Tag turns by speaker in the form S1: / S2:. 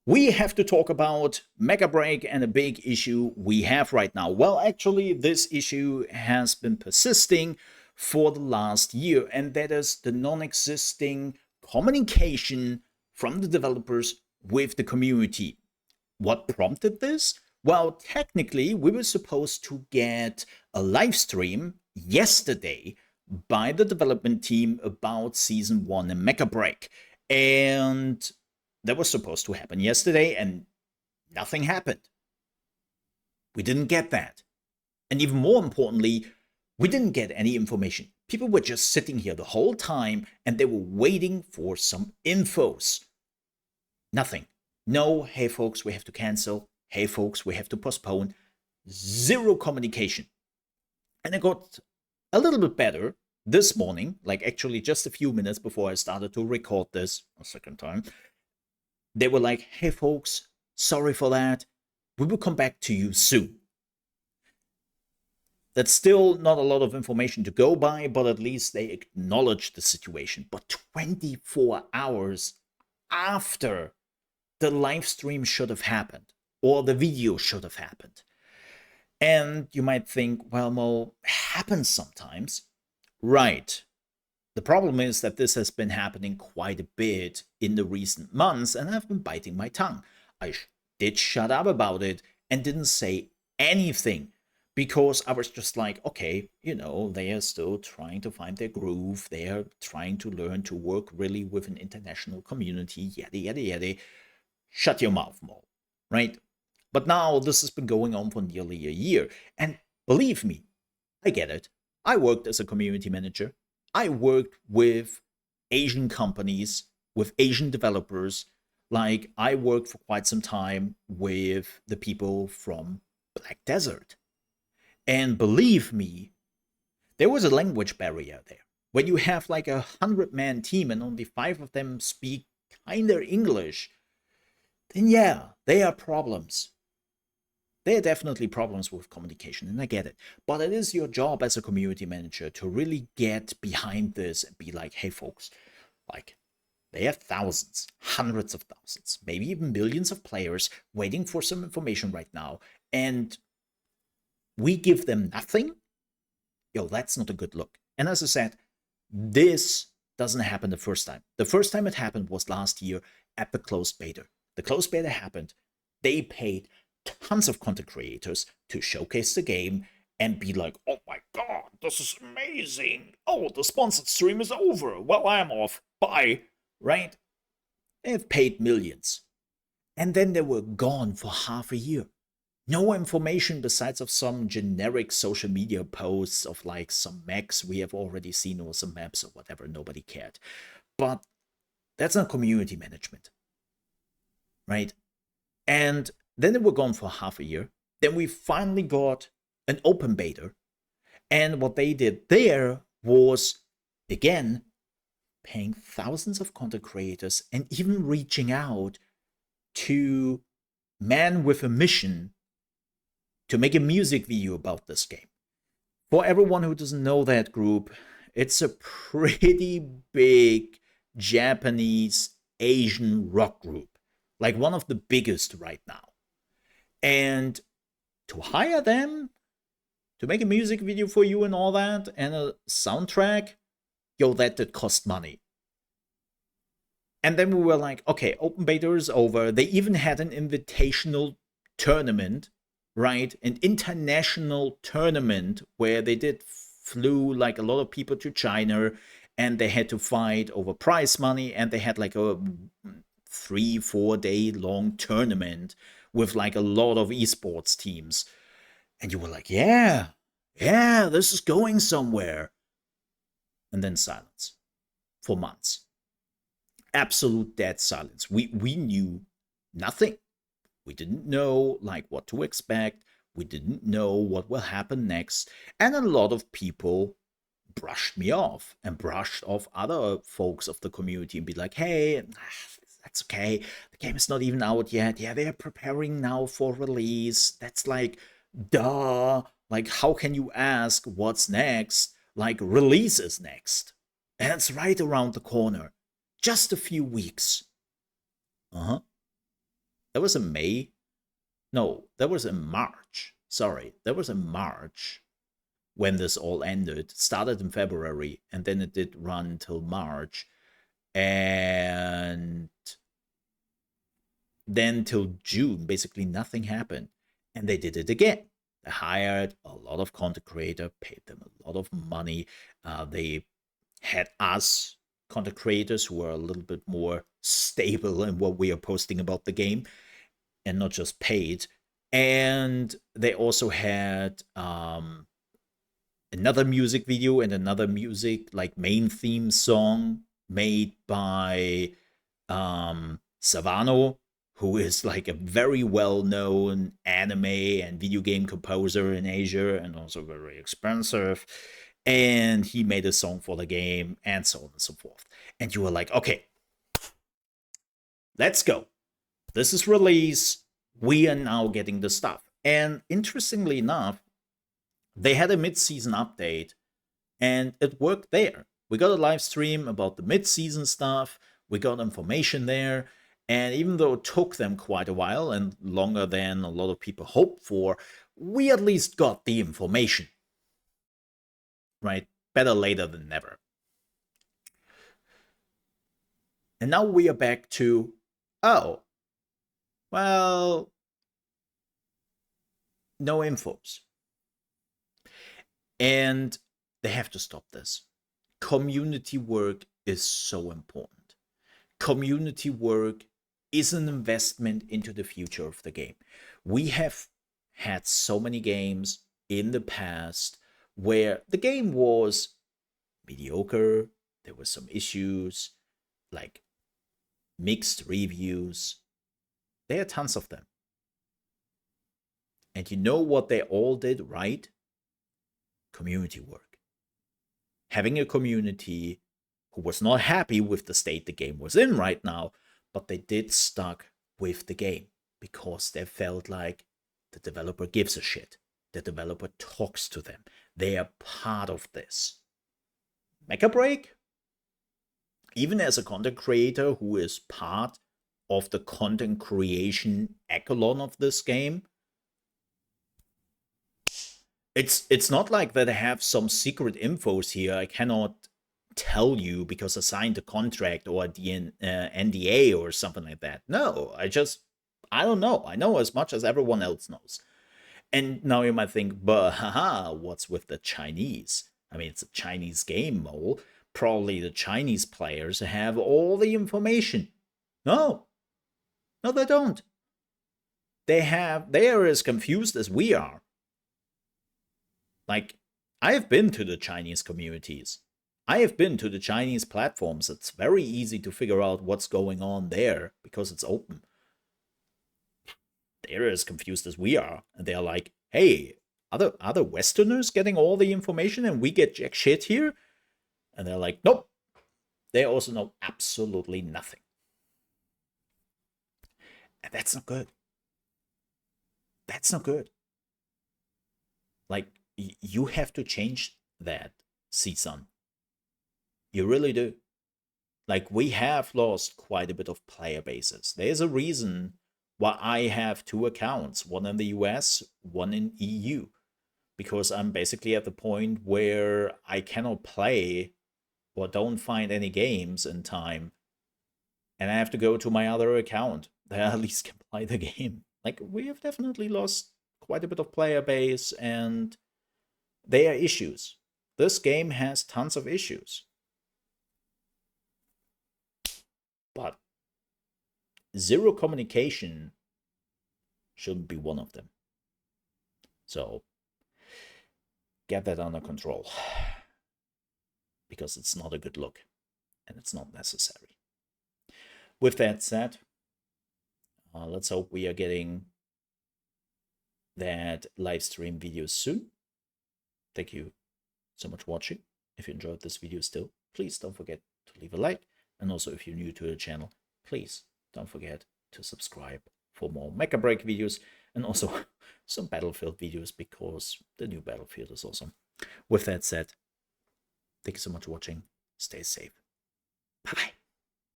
S1: We have to talk about Mecha Break and a big issue we have right now. Well, actually, this issue has been persisting for the last year, and that is the non existing communication from the developers with the community. What prompted this? Well, technically, we were supposed to get a live stream yesterday by the development team about season 1 in Mecha Break. And that was supposed to happen yesterday, and nothing happened. We didn't get that. And even more importantly, we didn't get any information. People were just sitting here the whole time and they were waiting for some infos. Nothing. No, hey folks, we have to cancel. Hey folks, we have to postpone. Zero communication. And it got a little bit better this morning, like actually just a few minutes before I started to record this a second time. They were like, hey folks, sorry for that. We will come back to you soon. That's still not a lot of information to go by, but at least they acknowledged the situation. But 24 hours after the live stream should have happened, or the video should have happened. And you might think, well, Mo, happens sometimes. Right. The problem is that this has been happening quite a bit in the recent months, and I've been biting my tongue. I did shut up about it and didn't say anything because I was just like, okay, they are still trying to find their groove. They are trying to learn to work really with an international community, yada, yada, yada. Shut your mouth, Mo, right? But now this has been going on for nearly a year. And believe me, I get it. I worked as a community manager. I worked with Asian companies, with Asian developers. Like, I worked for quite some time with the people from Black Desert. And believe me, there was a language barrier there. When you have like 100-man team and only 5 of them speak kinda English, then yeah, there are problems. There are definitely problems with communication, and I get it. But it is your job as a community manager to really get behind this and be like, hey, folks, like, they have thousands, hundreds of thousands, maybe even millions of players waiting for some information right now, and we give them nothing? Yo, that's not a good look. And as I said, this doesn't happen the first time. The first time it happened was last year at the closed beta. The closed beta happened. They paid tons of content creators to showcase the game and be like, oh my god, this is amazing. Oh, the sponsored stream is over. Well, I'm off. Bye. Right? They've paid millions. And then they were gone for half a year. No information besides of some generic social media posts of like some mechs we have already seen or some maps or whatever. Nobody cared. But that's not community management. Right? And then they were gone for half a year. Then we finally got an open beta. And what they did there was, again, paying thousands of content creators and even reaching out to men with a mission to make a music video about this game. For everyone who doesn't know that group, it's a pretty big Japanese Asian rock group, like one of the biggest right now. And to hire them to make a music video for you and all that, and a soundtrack, yo, that did cost money. And then we were like, okay, open beta is over. They even had an invitational tournament, right? An international tournament where they flew like a lot of people to China and they had to fight over prize money, and they had like a 3-4 day long tournament with like a lot of esports teams. And you were like, yeah, this is going somewhere. And then silence for months. Absolute dead silence. We knew nothing. We didn't know like what to expect. We didn't know what will happen next. And a lot of people brushed me off and brushed off other folks of the community and be like, hey, that's okay. The game is not even out yet. Yeah, they're preparing now for release. That's like, duh. Like, how can you ask what's next? Like, release is next. And it's right around the corner. Just a few weeks. Uh huh. That was in May. No, that was in March. Sorry, that was in March when this all ended. Started in February, and then it did run till March, and then till June, basically nothing happened. And they did it again. They hired a lot of content creator, paid them a lot of money. They had us content creators who were a little bit more stable in what we are posting about the game and not just paid. And they also had another music video and another music like main theme song made by Savano, who is like a very well-known anime and video game composer in Asia and also very expensive. And he made a song for the game and so on and so forth. And you were like, okay, let's go. This is release. We are now getting the stuff. And interestingly enough, they had a mid-season update and it worked there. We got a live stream about the mid-season stuff. We got information there. And even though it took them quite a while and longer than a lot of people hoped for, we at least got the information. Right? Better later than never. And now we are back to, oh, well, no infos. And they have to stop this. Community work is so important. Community work is an investment into the future of the game. We have had so many games in the past where the game was mediocre, there were some issues, like mixed reviews. There are tons of them. And you know what they all did right? Community work. Having a community who was not happy with the state the game was in right now, but they did stuck with the game because they felt like the developer gives a shit. The developer talks to them. They are part of this. Mecha Break, even as a content creator who is part of the content creation echelon of this game, it's not like that I have some secret infos here I cannot tell you because I signed a contract or the NDA or something like that. No, I don't know. I know as much as everyone else knows. And now you might think, but haha, what's with the Chinese? I mean, it's a Chinese game, Mole. Probably the Chinese players have all the information. No, no, they don't. They are as confused as we are. Like, I've been to the Chinese communities. I have been to the Chinese platforms. It's very easy to figure out what's going on there because it's open. They're as confused as we are. And they're like, hey, other Westerners getting all the information and we get jack shit here? And they're like, nope. They also know absolutely nothing. And that's not good. That's not good. Like, you have to change that, CSUN. You really do. Like, we have lost quite a bit of player bases. There's a reason why I have 2 accounts, one in the US, one in EU. Because I'm basically at the point where I cannot play or don't find any games in time. And I have to go to my other account that I at least can play the game. Like, we have definitely lost quite a bit of player base and there are issues. This game has tons of issues. But zero communication shouldn't be one of them. So get that under control. Because it's not a good look. And it's not necessary. With that said, let's hope we are getting that live stream video soon. Thank you so much for watching. If you enjoyed this video still, please don't forget to leave a like. And also, if you're new to the channel, please don't forget to subscribe for more Mecha Break videos and also some Battlefield videos because the new Battlefield is awesome. With that said, thank you so much for watching. Stay safe. Bye-bye.